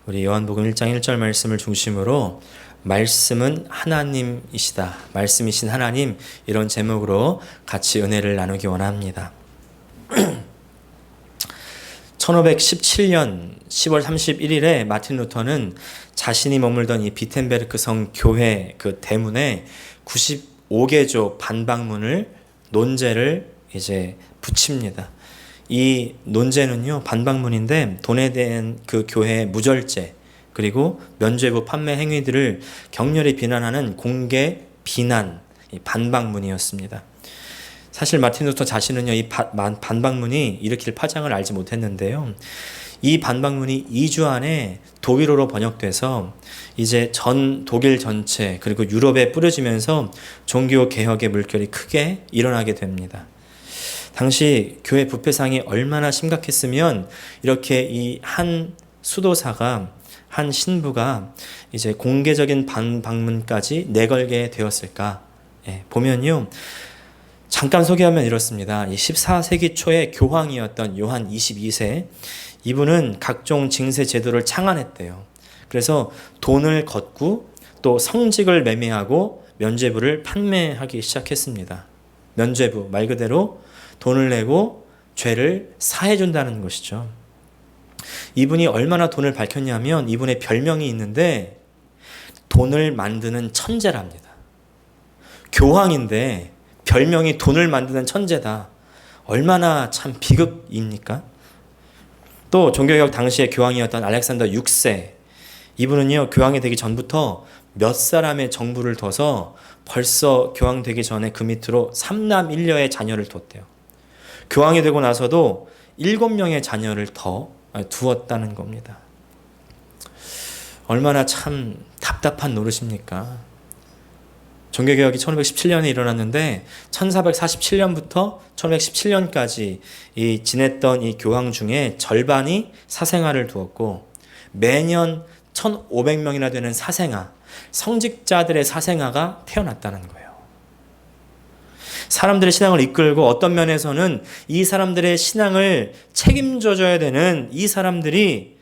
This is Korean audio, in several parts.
우리 요한복음 1장 1절 말씀을 중심으로 말씀은 하나님이시다, 말씀이신 하나님, 이런 제목으로 같이 은혜를 나누기 원합니다. 1517년 10월 31일에 마틴 루터는 자신이 머물던 이 비텐베르크 성 교회 그 대문에 95개조 반박문을 논제를 이제 붙입니다. 이 논제는요, 반박문인데 돈에 대한 그 교회의 무절제, 그리고 면죄부 판매 행위들을 격렬히 비난하는 공개 비난 반박문이었습니다. 사실 마틴 루터 자신은요, 이 반박문이 일으킬 파장을 알지 못했는데요. 이 반박문이 2주 안에 독일어로 번역돼서 이제 전 독일 전체 그리고 유럽에 뿌려지면서 종교 개혁의 물결이 크게 일어나게 됩니다. 당시 교회 부패상이 얼마나 심각했으면 이렇게 이 한 수도사가, 한 신부가 이제 공개적인 반박문까지 내걸게 되었을까? 보면요, 잠깐 소개하면 이렇습니다. 이 14세기 초에 교황이었던 요한 22세, 이분은 각종 징세 제도를 창안했대요. 그래서 돈을 걷고 또 성직을 매매하고 면죄부를 판매하기 시작했습니다. 면죄부, 말 그대로 돈을 내고 죄를 사해준다는 것이죠. 이분이 얼마나 돈을 밝혔냐면 이분의 별명이 있는데 돈을 만드는 천재랍니다. 교황인데 별명이 돈을 만드는 천재다. 얼마나 참 비극입니까? 또 종교개혁 당시의 교황이었던 알렉산더 6세, 이분은요, 교황이 되기 전부터 몇 사람의 정부를 둬서 벌써 교황 되기 전에 그 밑으로 3남 1녀의 자녀를 뒀대요. 교황이 되고 나서도 7명의 자녀를 더 두었다는 겁니다. 얼마나 참 답답한 노릇입니까? 종교개혁이 1517년에 일어났는데 1447년부터 1517년까지 지냈던 이 교황 중에 절반이 사생아를 두었고, 매년 1500명이나 되는 사생아, 성직자들의 사생아가 태어났다는 거예요. 사람들의 신앙을 이끌고 어떤 면에서는 이 사람들의 신앙을 책임져줘야 되는 이 사람들이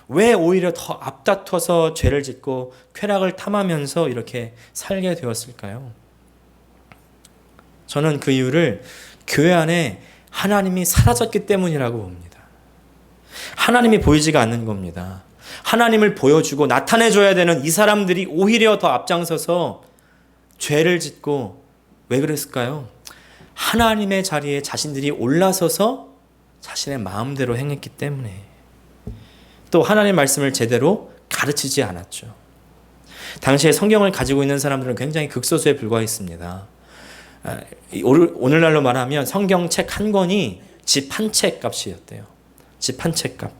왜 오히려 더 앞다퉈서 죄를 짓고 쾌락을 탐하면서 이렇게 살게 되었을까요? 저는 그 이유를 교회 안에 하나님이 사라졌기 때문이라고 봅니다. 하나님이 보이지가 않는 겁니다. 하나님을 보여주고 나타내줘야 되는 이 사람들이 오히려 더 앞장서서 죄를 짓고, 왜 그랬을까요? 하나님의 자리에 자신들이 올라서서 자신의 마음대로 행했기 때문에, 또 하나님의 말씀을 제대로 가르치지 않았죠. 당시에 성경을 가지고 있는 사람들은 굉장히 극소수에 불과했습니다. 오늘날로 말하면 성경책 한 권이 집 한 채 값이었대요. 집 한 채 값.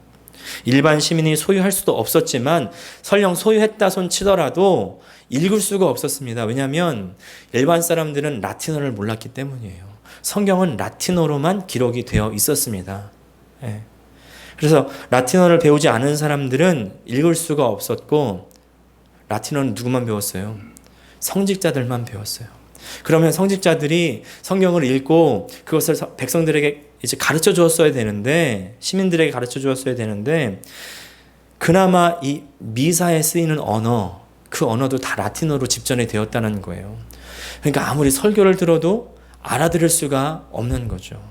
일반 시민이 소유할 수도 없었지만 설령 소유했다 손 치더라도 읽을 수가 없었습니다. 왜냐하면 일반 사람들은 라틴어를 몰랐기 때문이에요. 성경은 라틴어로만 기록이 되어 있었습니다. 그래서 라틴어를 배우지 않은 사람들은 읽을 수가 없었고, 라틴어는 누구만 배웠어요? 성직자들만 배웠어요. 그러면 성직자들이 성경을 읽고 그것을 백성들에게 이제 가르쳐 주었어야 되는데, 시민들에게 가르쳐 주었어야 되는데, 그나마 이 미사에 쓰이는 언어, 그 언어도 다 라틴어로 집전이 되었다는 거예요. 그러니까 아무리 설교를 들어도 알아들을 수가 없는 거죠.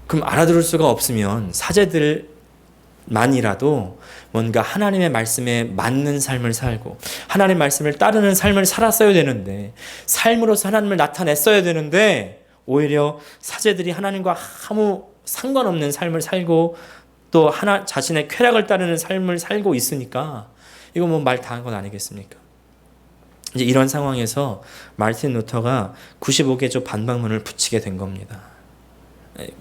그럼 알아들을 수가 없으면 사제들만이라도 뭔가 하나님의 말씀에 맞는 삶을 살고 하나님의 말씀을 따르는 삶을 살았어야 되는데, 삶으로서 하나님을 나타냈어야 되는데, 오히려 사제들이 하나님과 아무 상관없는 삶을 살고 또 자신의 쾌락을 따르는 삶을 살고 있으니까 이거 뭐 말 다 한 건 아니겠습니까? 이제 이런 상황에서 마틴 루터가 95개조 반박문을 붙이게 된 겁니다.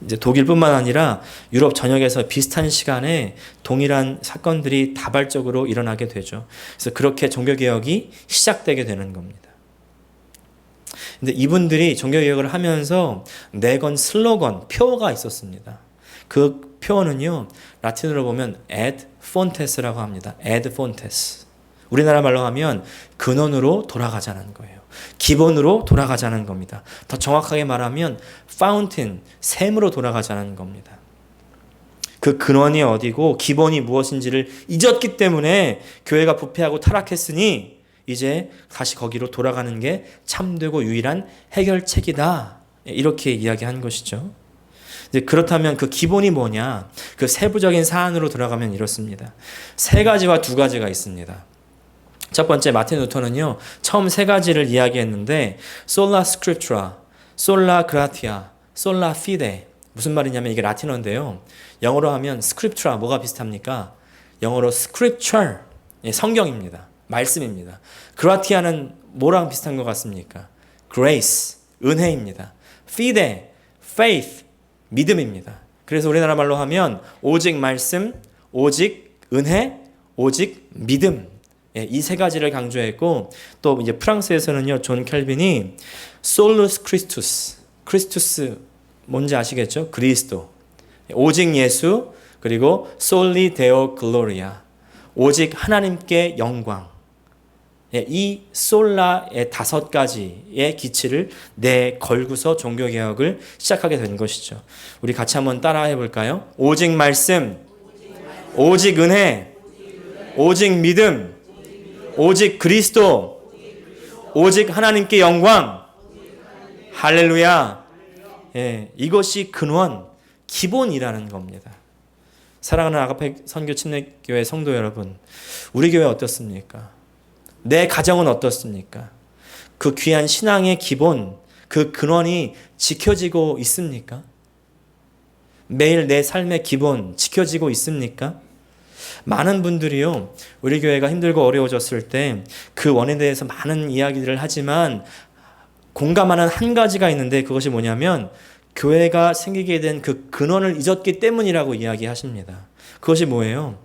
이제 독일뿐만 아니라 유럽 전역에서 비슷한 시간에 동일한 사건들이 다발적으로 일어나게 되죠. 그래서 그렇게 종교개혁이 시작되게 되는 겁니다. 근데 이분들이 종교개혁을 하면서 내건 슬로건, 표어가 있었습니다. 그 표어는요, 라틴어로 보면 ad fontes라고 합니다. ad fontes. 우리나라 말로 하면 근원으로 돌아가자는 거예요. 기본으로 돌아가자는 겁니다. 더 정확하게 말하면 fountain, 샘으로 돌아가자는 겁니다. 그 근원이 어디고 기본이 무엇인지를 잊었기 때문에 교회가 부패하고 타락했으니 이제 다시 거기로 돌아가는 게 참되고 유일한 해결책이다. 이렇게 이야기한 것이죠. 그렇다면 그 기본이 뭐냐? 그 세부적인 사안으로 들어가면 이렇습니다. 세 가지와 두 가지가 있습니다. 첫 번째 마틴 루터는요. 처음 세 가지를 이야기했는데 sola scriptura, sola gratia, sola fide. 무슨 말이냐면 이게 라틴어인데요. 영어로 하면 scriptura 뭐가 비슷합니까? 영어로 scripture 성경입니다. 말씀입니다. gratia는 뭐랑 비슷한 것 같습니까? grace 은혜입니다. fide faith 믿음입니다. 그래서 우리나라 말로 하면 오직 말씀, 오직 은혜, 오직 믿음. 이 세 가지를 강조했고 또 이제 프랑스에서는요. 존 켈빈이 솔루스 크리스투스. 크리스투스 뭔지 아시겠죠? 그리스도. 오직 예수 그리고 솔리 데오 글로리아. 오직 하나님께 영광. 이 솔라의 5가지의 기치를 내걸고서 종교개혁을 시작하게 된 것이죠. 우리 같이 한번 따라해 볼까요? 오직 말씀, 오직 은혜, 오직 믿음, 오직 그리스도, 오직 하나님께 영광. 할렐루야. 이것이 근원, 기본이라는 겁니다. 사랑하는 아가페 선교 침례교회 성도 여러분, 우리 교회 어떻습니까? 내 가정은 어떻습니까? 그 귀한 신앙의 기본, 그 근원이 지켜지고 있습니까? 매일 내 삶의 기본 지켜지고 있습니까? 많은 분들이요, 우리 교회가 힘들고 어려워졌을 때 그 원인에 대해서 많은 이야기들을 하지만 공감하는 한 가지가 있는데 그것이 뭐냐면 교회가 생기게 된 그 근원을 잊었기 때문이라고 이야기하십니다. 그것이 뭐예요?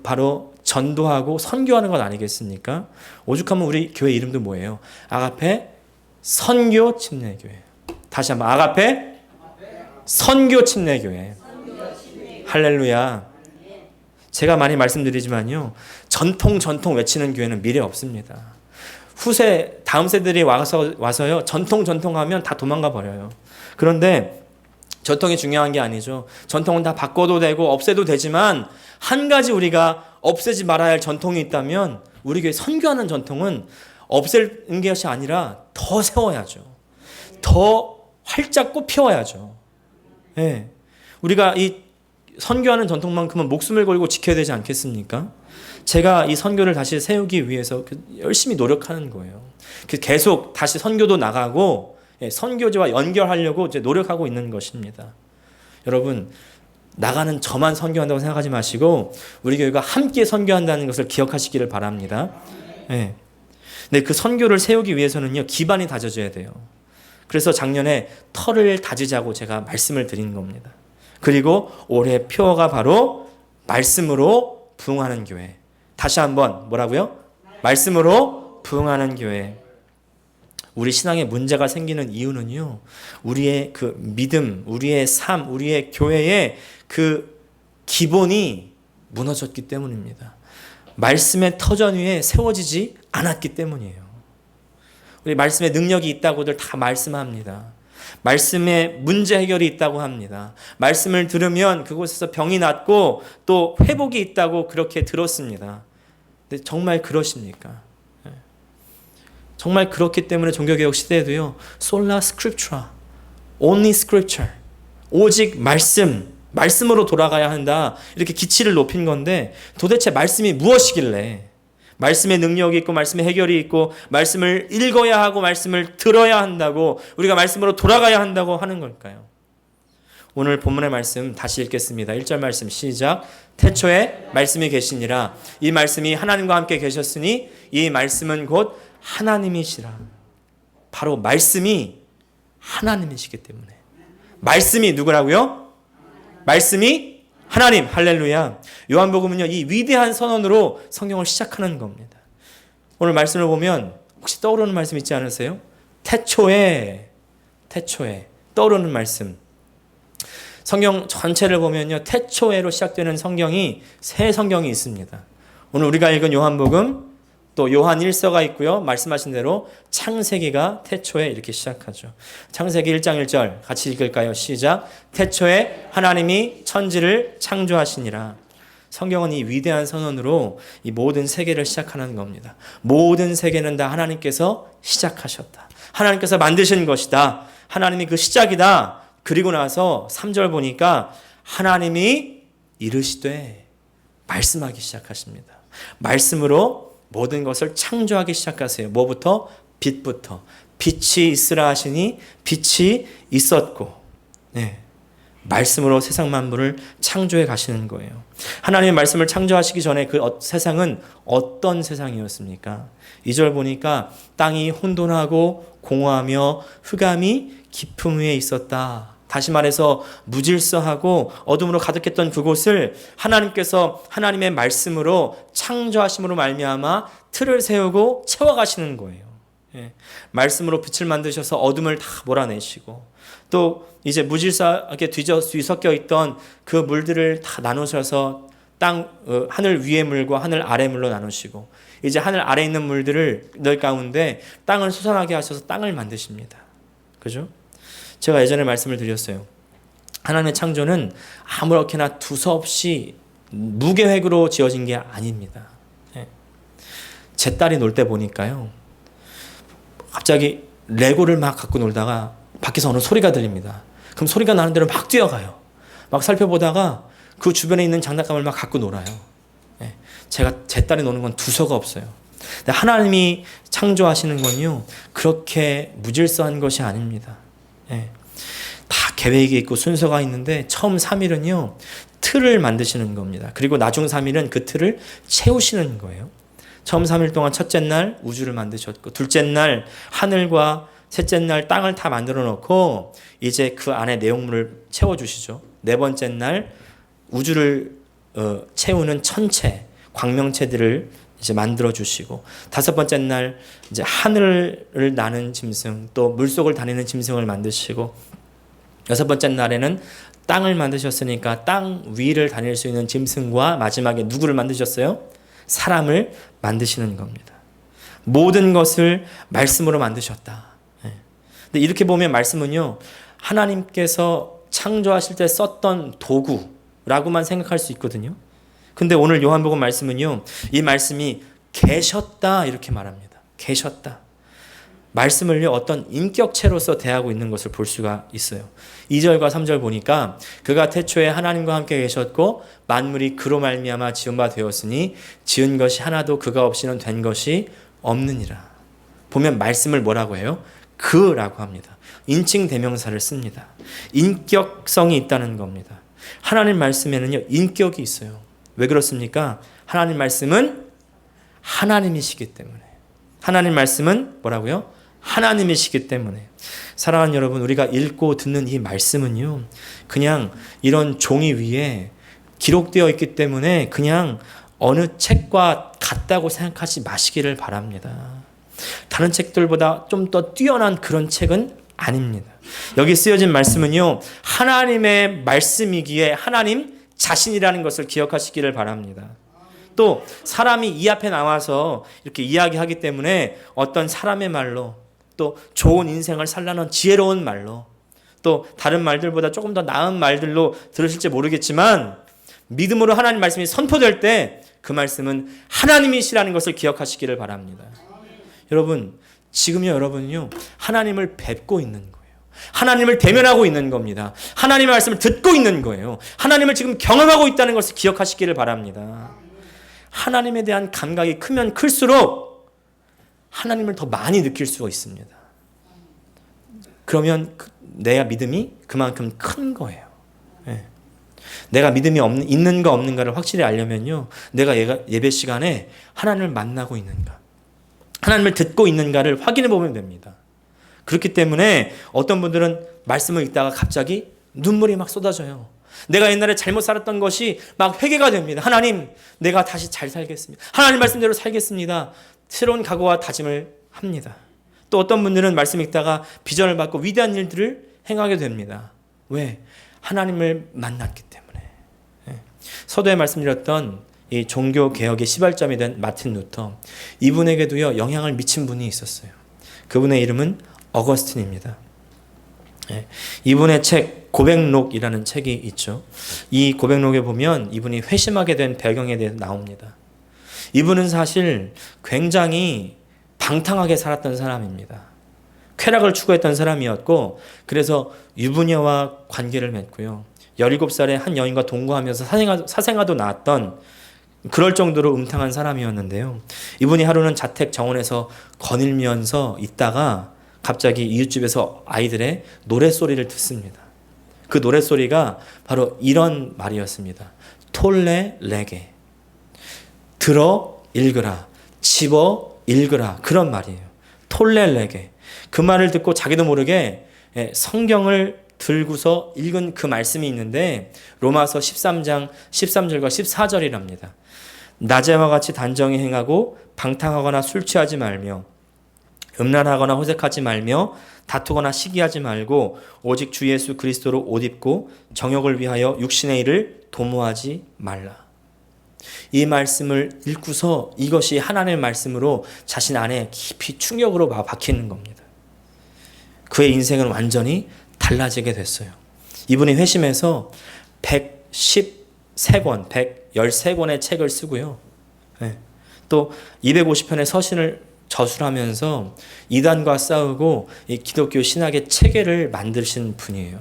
바로 전도하고 선교하는 것 아니겠습니까? 오죽하면 우리 교회 이름도 뭐예요? 아가페 선교 침례교회. 다시 한번 아가페 선교 침례교회. 할렐루야. 제가 많이 말씀드리지만요. 전통 외치는 교회는 미래 없습니다. 후세 다음 세대들이 와서요. 전통 하면 다 도망가 버려요. 그런데 전통이 중요한 게 아니죠. 전통은 다 바꿔도 되고 없애도 되지만 한 가지 우리가 없애지 말아야 할 전통이 있다면 우리 교회 선교하는 전통은 없애는 것이 아니라 더 세워야죠. 더 활짝 꽃피워야죠. 네. 우리가 이 선교하는 전통만큼은 목숨을 걸고 지켜야 되지 않겠습니까? 제가 이 선교를 다시 세우기 위해서 열심히 노력하는 거예요. 계속 다시 선교도 나가고 선교지와 연결하려고 이제 노력하고 있는 것입니다. 여러분, 나가는 저만 선교한다고 생각하지 마시고 우리 교회가 함께 선교한다는 것을 기억하시기를 바랍니다. 네. 근데 그 선교를 세우기 위해서는요, 기반이 다져져야 돼요. 그래서 작년에 터를 다지자고 제가 말씀을 드린 겁니다. 그리고 올해 표어가 바로 말씀으로 부응하는 교회. 다시 한번 뭐라고요? 말씀으로 부응하는 교회. 우리 신앙에 문제가 생기는 이유는요, 우리의 그 믿음, 우리의 삶, 우리의 교회의 그 기본이 무너졌기 때문입니다. 말씀의 터전 위에 세워지지 않았기 때문이에요. 우리 말씀에 능력이 있다고들 다 말씀합니다. 말씀에 문제 해결이 있다고 합니다. 말씀을 들으면 그곳에서 병이 낫고 또 회복이 있다고 그렇게 들었습니다. 근데 정말 그러십니까? 정말 그렇기 때문에 종교개혁 시대에도요, sola scriptura, only scripture, 오직 말씀으로 돌아가야 한다. 이렇게 기치를 높인 건데 도대체 말씀이 무엇이길래 말씀의 능력이 있고 말씀의 해결이 있고 말씀을 읽어야 하고 말씀을 들어야 한다고 우리가 말씀으로 돌아가야 한다고 하는 걸까요? 오늘 본문의 말씀 다시 읽겠습니다. 1절 말씀 시작. 태초에 말씀이 계시니라. 이 말씀이 하나님과 함께 계셨으니 이 말씀은 곧 하나님이시라. 바로 말씀이 하나님이시기 때문에. 말씀이 누구라고요? 말씀이 하나님. 할렐루야. 요한복음은요, 이 위대한 선언으로 성경을 시작하는 겁니다. 오늘 말씀을 보면 혹시 떠오르는 말씀 있지 않으세요? 태초에 떠오르는 말씀. 성경 전체를 보면요, 태초에로 시작되는 성경이 세 성경이 있습니다. 오늘 우리가 읽은 요한복음, 또 요한 1서가 있고요. 말씀하신 대로 창세기가 태초에 이렇게 시작하죠. 창세기 1장 1절 같이 읽을까요? 시작. 태초에 하나님이 천지를 창조하시니라. 성경은 이 위대한 선언으로 이 모든 세계를 시작하는 겁니다. 모든 세계는 다 하나님께서 시작하셨다. 하나님께서 만드신 것이다. 하나님이 그 시작이다. 그리고 나서 3절 보니까 하나님이 이르시되 말씀하기 시작하십니다. 말씀으로 모든 것을 창조하기 시작하세요. 뭐부터? 빛부터. 빛이 있으라 하시니 빛이 있었고, 네. 말씀으로 세상 만물을 창조해 가시는 거예요. 하나님의 말씀을 창조하시기 전에 그 세상은 어떤 세상이었습니까? 2절 보니까 땅이 혼돈하고 공허하며 흑암이 깊음 위에 있었다. 다시 말해서 무질서하고 어둠으로 가득했던 그곳을 하나님께서 하나님의 말씀으로 창조하심으로 말미암아 틀을 세우고 채워가시는 거예요. 예. 말씀으로 빛을 만드셔서 어둠을 다 몰아내시고 또 이제 무질서하게 뒤섞여 있던 그 물들을 다 나누셔서 하늘 위의 물과 하늘 아래 물로 나누시고 이제 하늘 아래 있는 물들을 널 가운데 땅을 솟아나게 하셔서 땅을 만드십니다. 그죠? 제가 예전에 말씀을 드렸어요. 하나님의 창조는 아무렇게나 두서없이 무계획으로 지어진 게 아닙니다. 제 딸이 놀 때 보니까요. 갑자기 레고를 막 갖고 놀다가 밖에서 어느 소리가 들립니다. 그럼 소리가 나는 대로 막 뛰어가요. 막 살펴보다가 그 주변에 있는 장난감을 막 갖고 놀아요. 제 딸이 노는 건 두서가 없어요. 근데 하나님이 창조하시는 건요. 그렇게 무질서한 것이 아닙니다. 다 계획이 있고 순서가 있는데 처음 3일은요. 틀을 만드시는 겁니다. 그리고 나중 3일은 그 틀을 채우시는 거예요. 처음 3일 동안 첫째 날 우주를 만드셨고 둘째 날 하늘과 셋째 날 땅을 다 만들어 놓고 이제 그 안에 내용물을 채워주시죠. 네 번째 날 우주를 채우는 천체, 광명체들을 이제 만들어 주시고 다섯 번째 날 이제 하늘을 나는 짐승 또 물속을 다니는 짐승을 만드시고 여섯 번째 날에는 땅을 만드셨으니까 땅 위를 다닐 수 있는 짐승과 마지막에 누구를 만드셨어요? 사람을 만드시는 겁니다. 모든 것을 말씀으로 만드셨다. 근데 이렇게 보면 말씀은요, 하나님께서 창조하실 때 썼던 도구라고만 생각할 수 있거든요. 근데 오늘 요한복음 말씀은요, 이 말씀이 계셨다 이렇게 말합니다. 계셨다. 말씀을요, 어떤 인격체로서 대하고 있는 것을 볼 수가 있어요. 2절과 3절 보니까 그가 태초에 하나님과 함께 계셨고 만물이 그로 말미암아 지은 바 되었으니 지은 것이 하나도 그가 없이는 된 것이 없느니라. 보면 말씀을 뭐라고 해요? 그라고 합니다. 인칭 대명사를 씁니다. 인격성이 있다는 겁니다. 하나님 말씀에는요, 인격이 있어요. 왜 그렇습니까? 하나님 말씀은 하나님이시기 때문에. 하나님 말씀은 뭐라고요? 하나님이시기 때문에. 사랑하는 여러분, 우리가 읽고 듣는 이 말씀은요, 그냥 이런 종이 위에 기록되어 있기 때문에 그냥 어느 책과 같다고 생각하지 마시기를 바랍니다. 다른 책들보다 좀 더 뛰어난 그런 책은 아닙니다. 여기 쓰여진 말씀은요, 하나님의 말씀이기에 하나님 자신이라는 것을 기억하시기를 바랍니다. 또 사람이 이 앞에 나와서 이렇게 이야기하기 때문에 어떤 사람의 말로 또 좋은 인생을 살라는 지혜로운 말로 또 다른 말들보다 조금 더 나은 말들로 들으실지 모르겠지만 믿음으로 하나님 말씀이 선포될 때 그 말씀은 하나님이시라는 것을 기억하시기를 바랍니다. 여러분, 지금요 여러분은요 하나님을 뵙고 있는 거예요. 하나님을 대면하고 있는 겁니다. 하나님의 말씀을 듣고 있는 거예요. 하나님을 지금 경험하고 있다는 것을 기억하시기를 바랍니다. 하나님에 대한 감각이 크면 클수록 하나님을 더 많이 느낄 수가 있습니다. 그러면 내 믿음이 그만큼 큰 거예요. 내가 믿음이 있는가 없는가를 확실히 알려면요, 내가 예배 시간에 하나님을 만나고 있는가, 하나님을 듣고 있는가를 확인해 보면 됩니다. 그렇기 때문에 어떤 분들은 말씀을 읽다가 갑자기 눈물이 막 쏟아져요. 내가 옛날에 잘못 살았던 것이 막 회개가 됩니다. 하나님, 내가 다시 잘 살겠습니다. 하나님 말씀대로 살겠습니다. 새로운 각오와 다짐을 합니다. 또 어떤 분들은 말씀 읽다가 비전을 받고 위대한 일들을 행하게 됩니다. 왜? 하나님을 만났기 때문에. 서도에 말씀드렸던 이 종교 개혁의 시발점이 된 마틴 루터, 이분에게도요 영향을 미친 분이 있었어요. 그분의 이름은 어거스틴입니다. 이분의 책 고백록이라는 책이 있죠. 이 고백록에 보면 이분이 회심하게 된 배경에 대해서 나옵니다. 이분은 사실 굉장히 방탕하게 살았던 사람입니다. 쾌락을 추구했던 사람이었고, 그래서 유부녀와 관계를 맺고요. 17살에 한 여인과 동거하면서 사생아도 낳았던, 그럴 정도로 음탕한 사람이었는데요. 이분이 하루는 자택 정원에서 거닐면서 있다가 갑자기 이웃집에서 아이들의 노랫소리를 듣습니다. 그 노랫소리가 바로 이런 말이었습니다. 톨레 레게. 들어 읽으라. 집어 읽으라. 그런 말이에요. 톨레 레게. 그 말을 듣고 자기도 모르게 성경을 들고서 읽은 그 말씀이 있는데 로마서 13장 13절과 14절이랍니다. 낮에와 같이 단정히 행하고 방탕하거나 술 취하지 말며 음란하거나 호색하지 말며 다투거나 시기하지 말고 오직 주 예수 그리스도로 옷 입고 정욕을 위하여 육신의 일을 도모하지 말라. 이 말씀을 읽고서 이것이 하나님의 말씀으로 자신 안에 깊이 충격으로 박히는 겁니다. 그의 인생은 완전히 달라지게 됐어요. 이분이 회심해서 113권, 113권의 책을 쓰고요. 또 250편의 서신을 저술하면서 이단과 싸우고 이 기독교 신학의 체계를 만드신 분이에요.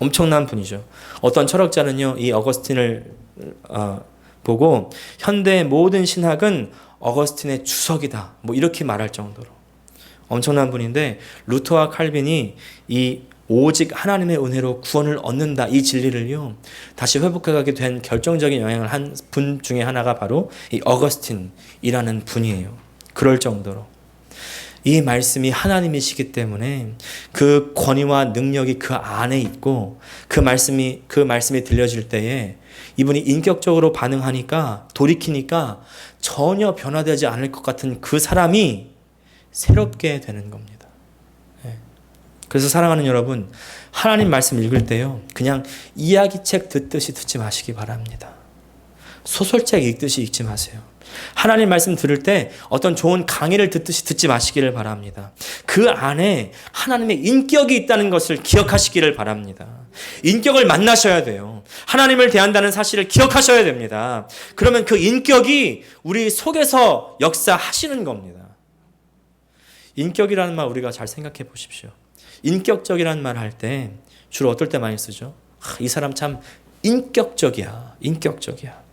엄청난 분이죠. 어떤 철학자는요, 이 어거스틴을 보고 현대의 모든 신학은 어거스틴의 주석이다, 뭐 이렇게 말할 정도로 엄청난 분인데, 루터와 칼빈이 이 오직 하나님의 은혜로 구원을 얻는다 이 진리를요 다시 회복해가게 된 결정적인 영향을 한 분 중에 하나가 바로 이 어거스틴이라는 분이에요. 그럴 정도로 이 말씀이 하나님이시기 때문에 그 권위와 능력이 그 안에 있고, 그 말씀이 들려질 때에 이분이 인격적으로 반응하니까, 돌이키니까 전혀 변화되지 않을 것 같은 그 사람이 새롭게 되는 겁니다. 그래서 사랑하는 여러분, 하나님 말씀 읽을 때요 그냥 이야기책 듣듯이 듣지 마시기 바랍니다. 소설책 읽듯이 읽지 마세요. 하나님 말씀 들을 때 어떤 좋은 강의를 듣듯이 듣지 마시기를 바랍니다. 그 안에 하나님의 인격이 있다는 것을 기억하시기를 바랍니다. 인격을 만나셔야 돼요. 하나님을 대한다는 사실을 기억하셔야 됩니다. 그러면 그 인격이 우리 속에서 역사하시는 겁니다. 인격이라는 말 우리가 잘 생각해 보십시오. 인격적이라는 말 할 때 주로 어떨 때 많이 쓰죠? 이 사람 참 인격적이야. 인격적이야.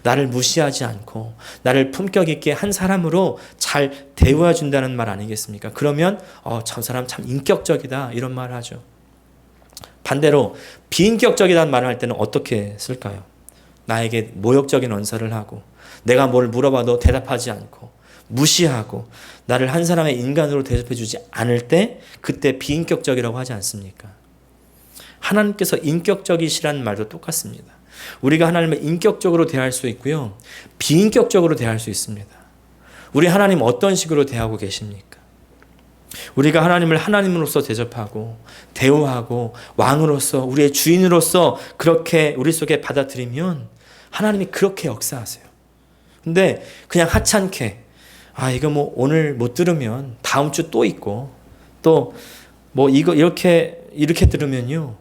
나를 무시하지 않고 나를 품격 있게 한 사람으로 잘 대우해 준다는 말 아니겠습니까? 그러면 저 사람 참 인격적이다 이런 말을 하죠. 반대로 비인격적이라는 말을 할 때는 어떻게 쓸까요? 나에게 모욕적인 언사를 하고 내가 뭘 물어봐도 대답하지 않고 무시하고 나를 한 사람의 인간으로 대접해 주지 않을 때 그때 비인격적이라고 하지 않습니까? 하나님께서 인격적이시라는 말도 똑같습니다. 우리가 하나님을 인격적으로 대할 수 있고요. 비인격적으로 대할 수 있습니다. 우리 하나님 어떤 식으로 대하고 계십니까? 우리가 하나님을 하나님으로서 대접하고 대우하고 왕으로서 우리의 주인으로서 그렇게 우리 속에 받아들이면 하나님이 그렇게 역사하세요. 근데 그냥 하찮게 이거 뭐 오늘 못 들으면 다음 주 또 있고 또 뭐 이거 이렇게 들으면요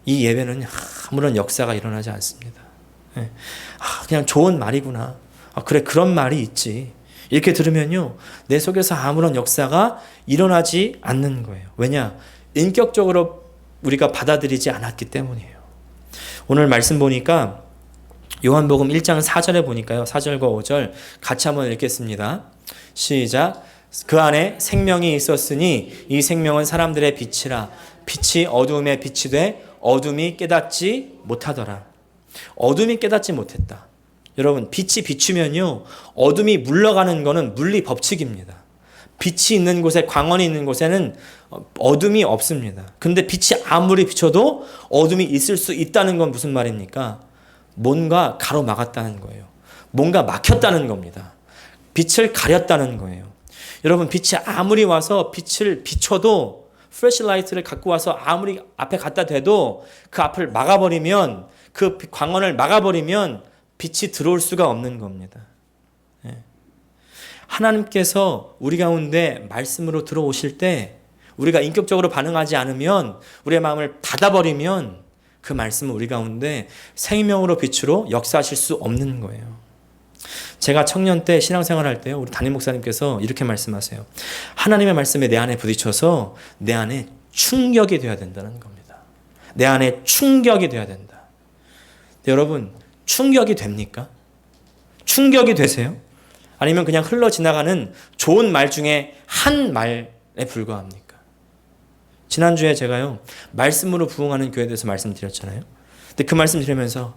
이 예배는 아무런 역사가 일어나지 않습니다. 그냥 좋은 말이구나. 그래 그런 말이 있지. 이렇게 들으면요 내 속에서 아무런 역사가 일어나지 않는 거예요. 왜냐? 인격적으로 우리가 받아들이지 않았기 때문이에요. 오늘 말씀 보니까 요한복음 1장 4절에 보니까요 4절과 5절 같이 한번 읽겠습니다. 시작. 그 안에 생명이 있었으니 이 생명은 사람들의 빛이라. 빛이 어두움에 빛이 돼 어둠이 깨닫지 못하더라. 어둠이 깨닫지 못했다. 여러분 빛이 비추면요 어둠이 물러가는 거는 물리 법칙입니다. 빛이 있는 곳에 광원이 있는 곳에는 어둠이 없습니다. 근데 빛이 아무리 비춰도 어둠이 있을 수 있다는 건 무슨 말입니까? 뭔가 가로막았다는 거예요. 뭔가 막혔다는 겁니다. 빛을 가렸다는 거예요. 여러분 빛이 아무리 와서 빛을 비춰도 플래시라이트를 갖고 와서 아무리 앞에 갖다 대도 그 앞을 막아버리면 그 광원을 막아버리면 빛이 들어올 수가 없는 겁니다. 예. 하나님께서 우리 가운데 말씀으로 들어오실 때 우리가 인격적으로 반응하지 않으면, 우리의 마음을 닫아버리면 그 말씀은 우리 가운데 생명으로 빛으로 역사하실 수 없는 거예요. 제가 청년 때 신앙생활할 때요, 우리 담임 목사님께서 이렇게 말씀하세요. 하나님의 말씀에 내 안에 부딪혀서 내 안에 충격이 되어야 된다는 겁니다. 내 안에 충격이 되어야 된다. 여러분, 충격이 됩니까? 충격이 되세요? 아니면 그냥 흘러 지나가는 좋은 말 중에 한 말에 불과합니까? 지난주에 제가요, 말씀으로 부흥하는 교회에 대해서 말씀드렸잖아요. 근데 그 말씀 들으면서,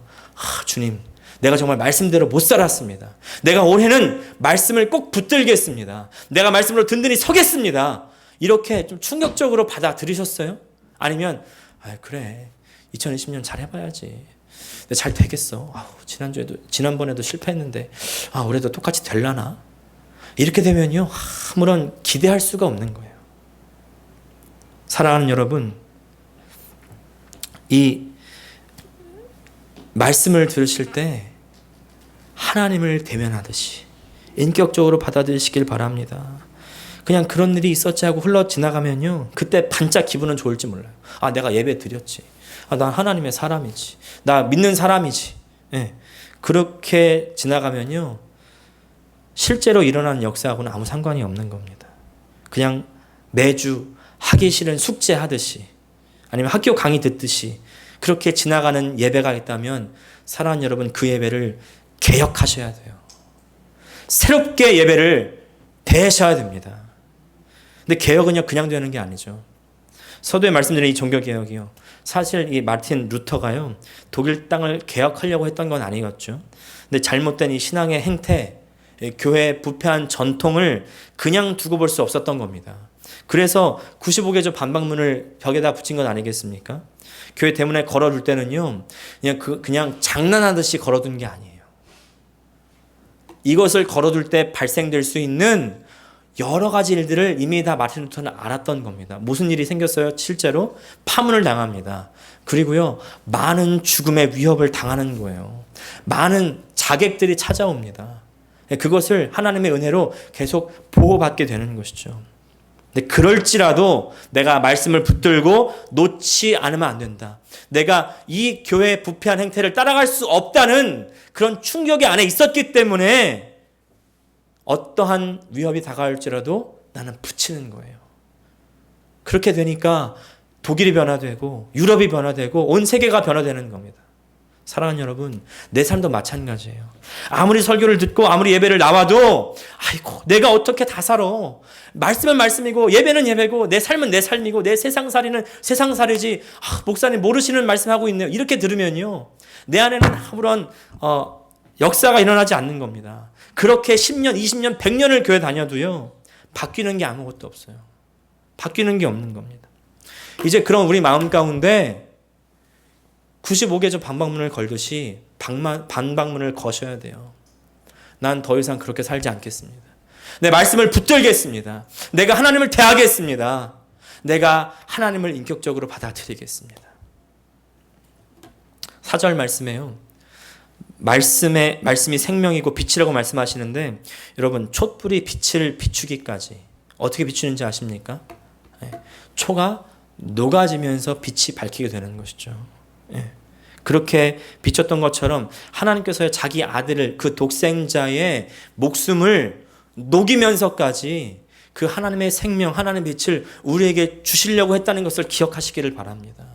주님, 내가 정말 말씀대로 못 살았습니다. 내가 올해는 말씀을 꼭 붙들겠습니다. 내가 말씀으로 든든히 서겠습니다. 이렇게 좀 충격적으로 받아들이셨어요? 아니면, 그래, 2020년 잘 해봐야지. 잘 되겠어. 지난번에도 실패했는데, 올해도 똑같이 될라나? 이렇게 되면요, 아무런 기대할 수가 없는 거예요. 사랑하는 여러분, 이 말씀을 들으실 때 하나님을 대면하듯이 인격적으로 받아들이시길 바랍니다. 그냥 그런 일이 있었지 하고 흘러 지나가면요, 그때 반짝 기분은 좋을지 몰라요. 내가 예배 드렸지. 난 하나님의 사람이지. 나 믿는 사람이지. 예. 그렇게 지나가면요, 실제로 일어나는 역사하고는 아무 상관이 없는 겁니다. 그냥 매주 하기 싫은 숙제 하듯이, 아니면 학교 강의 듣듯이 그렇게 지나가는 예배가 있다면, 사랑하는 여러분, 그 예배를 개혁하셔야 돼요. 새롭게 예배를 대하셔야 됩니다. 근데 개혁은요, 그냥 되는 게 아니죠. 서두에 말씀드린 이 종교개혁이요, 사실 이 마틴 루터가요, 독일 땅을 개혁하려고 했던 건 아니었죠. 근데 잘못된 이 신앙의 행태, 교회의 부패한 전통을 그냥 두고 볼 수 없었던 겁니다. 그래서 95개조 반박문을 벽에다 붙인 건 아니겠습니까? 교회 대문에 걸어둘 때는요, 그냥 장난하듯이 걸어둔 게 아니에요. 이것을 걸어둘 때 발생될 수 있는 여러 가지 일들을 이미 다 마틴 루터는 알았던 겁니다. 무슨 일이 생겼어요? 실제로 파문을 당합니다. 그리고요, 많은 죽음의 위협을 당하는 거예요. 많은 자객들이 찾아옵니다. 그것을 하나님의 은혜로 계속 보호받게 되는 것이죠. 근데 그럴지라도 내가 말씀을 붙들고 놓지 않으면 안 된다. 내가 이 교회의 부패한 행태를 따라갈 수 없다는 그런 충격이 안에 있었기 때문에 어떠한 위협이 다가올지라도 나는 붙이는 거예요. 그렇게 되니까 독일이 변화되고 유럽이 변화되고 온 세계가 변화되는 겁니다. 사랑하는 여러분, 내 삶도 마찬가지예요. 아무리 설교를 듣고 아무리 예배를 나와도 내가 어떻게 다 살아. 말씀은 말씀이고 예배는 예배고 내 삶은 내 삶이고 내 세상살이는 세상살이지. 목사님 모르시는 말씀하고 있네요. 이렇게 들으면요, 내 안에는 아무런 역사가 일어나지 않는 겁니다. 그렇게 10년, 20년, 100년을 교회 다녀도요, 바뀌는 게 아무것도 없어요. 바뀌는 게 없는 겁니다. 이제 그런 우리 마음 가운데 95개조 반박문을 걸듯이 반박문을 거셔야 돼요. 난 더 이상 그렇게 살지 않겠습니다. 내 말씀을 붙들겠습니다. 내가 하나님을 대하겠습니다. 내가 하나님을 인격적으로 받아들이겠습니다. 4절 말씀에요, 말씀이 생명이고 빛이라고 말씀하시는데, 여러분, 촛불이 빛을 비추기까지 어떻게 비추는지 아십니까? 초가 녹아지면서 빛이 밝히게 되는 것이죠. 그렇게 비쳤던 것처럼 하나님께서 자기 아들을, 그 독생자의 목숨을 녹이면서까지 그 하나님의 생명, 하나님의 빛을 우리에게 주시려고 했다는 것을 기억하시기를 바랍니다.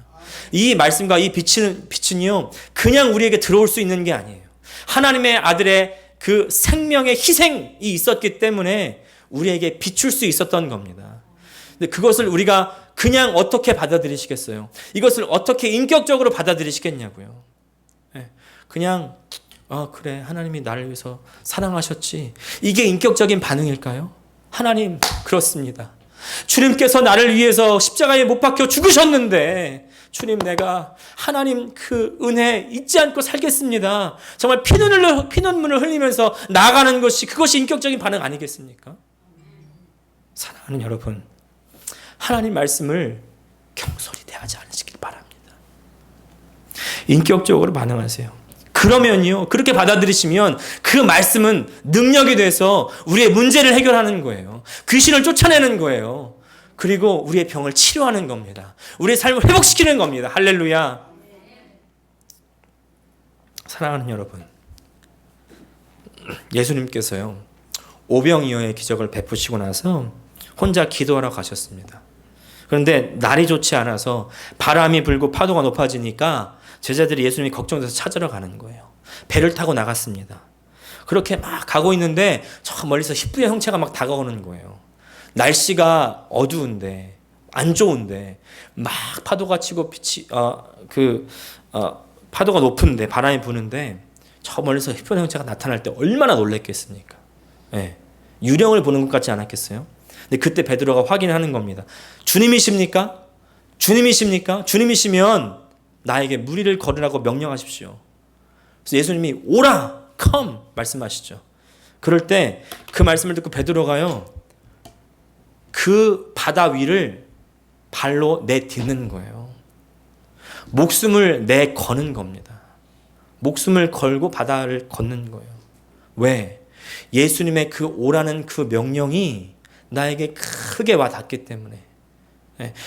이 말씀과 이 빛은요, 그냥 우리에게 들어올 수 있는 게 아니에요. 하나님의 아들의 그 생명의 희생이 있었기 때문에 우리에게 비출 수 있었던 겁니다. 근데 그것을 우리가 그냥 어떻게 받아들이시겠어요? 이것을 어떻게 인격적으로 받아들이시겠냐고요. 그냥 그래, 하나님이 나를 위해서 사랑하셨지. 이게 인격적인 반응일까요? 하나님, 그렇습니다. 주님께서 나를 위해서 십자가에 못 박혀 죽으셨는데, 주님, 내가 하나님 그 은혜 잊지 않고 살겠습니다. 정말 피눈물을 흘리면서 나아가는 것이, 그것이 인격적인 반응 아니겠습니까? 사랑하는 여러분, 하나님 말씀을 경솔히 대하지 않으시길 바랍니다. 인격적으로 반응하세요. 그러면요, 그렇게 받아들이시면 그 말씀은 능력이 돼서 우리의 문제를 해결하는 거예요. 귀신을 쫓아내는 거예요. 그리고 우리의 병을 치료하는 겁니다. 우리의 삶을 회복시키는 겁니다. 할렐루야. 사랑하는 여러분, 예수님께서요, 오병이어의 기적을 베푸시고 나서 혼자 기도하러 가셨습니다. 그런데 날이 좋지 않아서 바람이 불고 파도가 높아지니까 제자들이 예수님이 걱정돼서 찾으러 가는 거예요. 배를 타고 나갔습니다. 그렇게 막 가고 있는데 저 멀리서 희뿌의 형체가 막 다가오는 거예요. 날씨가 어두운데, 안 좋은데 막 파도가 치고 파도가 높은데, 바람이 부는데 저 멀리서 희뿌의 형체가 나타날 때 얼마나 놀랬겠습니까? 네. 유령을 보는 것 같지 않았겠어요? 근데 그때 베드로가 확인하는 겁니다. 주님이십니까? 주님이십니까? 주님이시면 나에게 무리를 걸으라고 명령하십시오. 그래서 예수님이 오라, come 말씀하시죠. 그럴 때 그 말씀을 듣고 베드로가요, 그 바다 위를 발로 내딛는 거예요. 목숨을 내거는 겁니다. 목숨을 걸고 바다를 걷는 거예요. 왜? 예수님의 그 오라는 그 명령이 나에게 크게 와 닿기 때문에.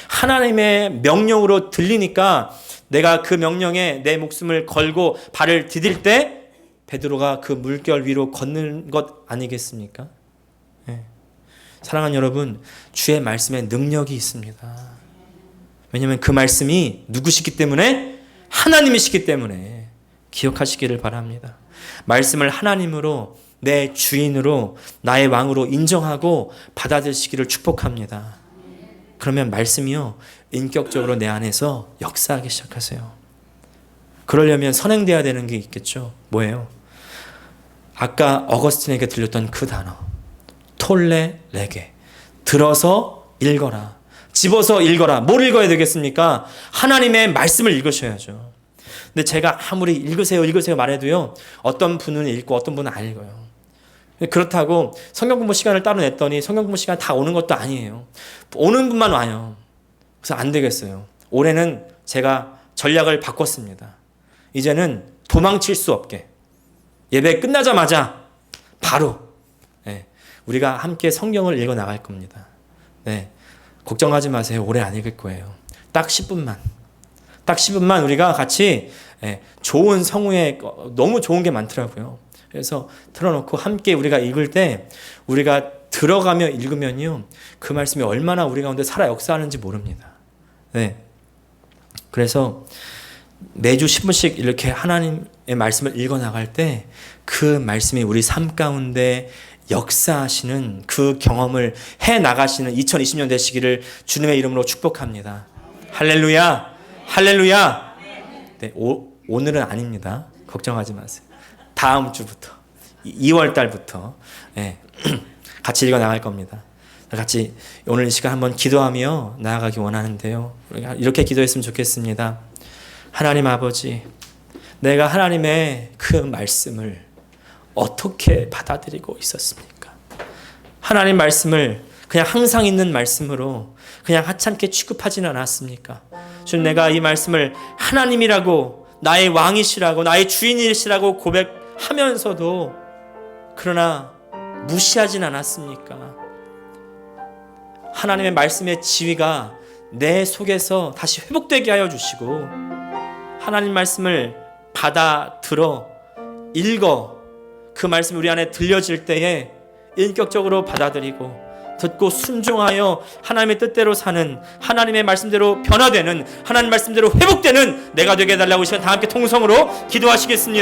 하나님의 명령으로 들리니까 내가 그 명령에 내 목숨을 걸고 발을 디딜 때 베드로가 그 물결 위로 걷는 것 아니겠습니까? 사랑하는 여러분, 주의 말씀에 능력이 있습니다. 왜냐하면 그 말씀이 누구시기 때문에? 하나님이시기 때문에 기억하시기를 바랍니다. 말씀을 하나님으로, 내 주인으로, 나의 왕으로 인정하고 받아들이시기를 축복합니다. 그러면 말씀이요, 인격적으로 내 안에서 역사하기 시작하세요. 그러려면 선행돼야 되는 게 있겠죠. 뭐예요? 아까 어거스틴에게 들렸던 그 단어, 톨레 레게, 들어서 읽어라, 집어서 읽어라. 뭘 읽어야 되겠습니까? 하나님의 말씀을 읽으셔야죠. 근데 제가 아무리 읽으세요 말해도요, 어떤 분은 읽고 어떤 분은 안 읽어요. 그렇다고 성경 공부 시간을 따로 냈더니 성경 공부 시간 다 오는 것도 아니에요. 오는 분만 와요. 그래서 안 되겠어요. 올해는 제가 전략을 바꿨습니다. 이제는 도망칠 수 없게 예배 끝나자마자 바로 우리가 함께 성경을 읽어 나갈 겁니다. 걱정하지 마세요. 오래 안 읽을 거예요. 딱 10분만 우리가 같이 좋은 성우에 너무 좋은 게 많더라고요. 그래서 틀어놓고 함께 우리가 읽을 때 우리가 들어가며 읽으면요, 그 말씀이 얼마나 우리 가운데 살아 역사하는지 모릅니다. 그래서 매주 10분씩 이렇게 하나님의 말씀을 읽어 나갈 때 그 말씀이 우리 삶 가운데 역사하시는 그 경험을 해 나가시는 2020년 되시기를 주님의 이름으로 축복합니다. 할렐루야, 할렐루야. 오늘은 아닙니다. 걱정하지 마세요. 다음 주부터, 2월 달부터 같이 읽어 나갈 겁니다. 같이 오늘 이 시간 한번 기도하며 나아가기 원하는데요, 이렇게 기도했으면 좋겠습니다. 하나님 아버지, 내가 하나님의 그 말씀을 어떻게 받아들이고 있었습니까? 하나님 말씀을 그냥 항상 있는 말씀으로 그냥 하찮게 취급하지는 않았습니까? 주님, 내가 이 말씀을 하나님이라고, 나의 왕이시라고, 나의 주인이시라고 고백하면서도 그러나 무시하진 않았습니까? 하나님의 말씀의 지위가 내 속에서 다시 회복되게 하여 주시고, 하나님 말씀을 받아들어 읽어 그 말씀이 우리 안에 들려질 때에 인격적으로 받아들이고 듣고 순종하여 하나님의 뜻대로 사는, 하나님의 말씀대로 변화되는, 하나님 말씀대로 회복되는 내가 되게 해달라고 이 시간 다 함께 통성으로 기도하시겠습니다.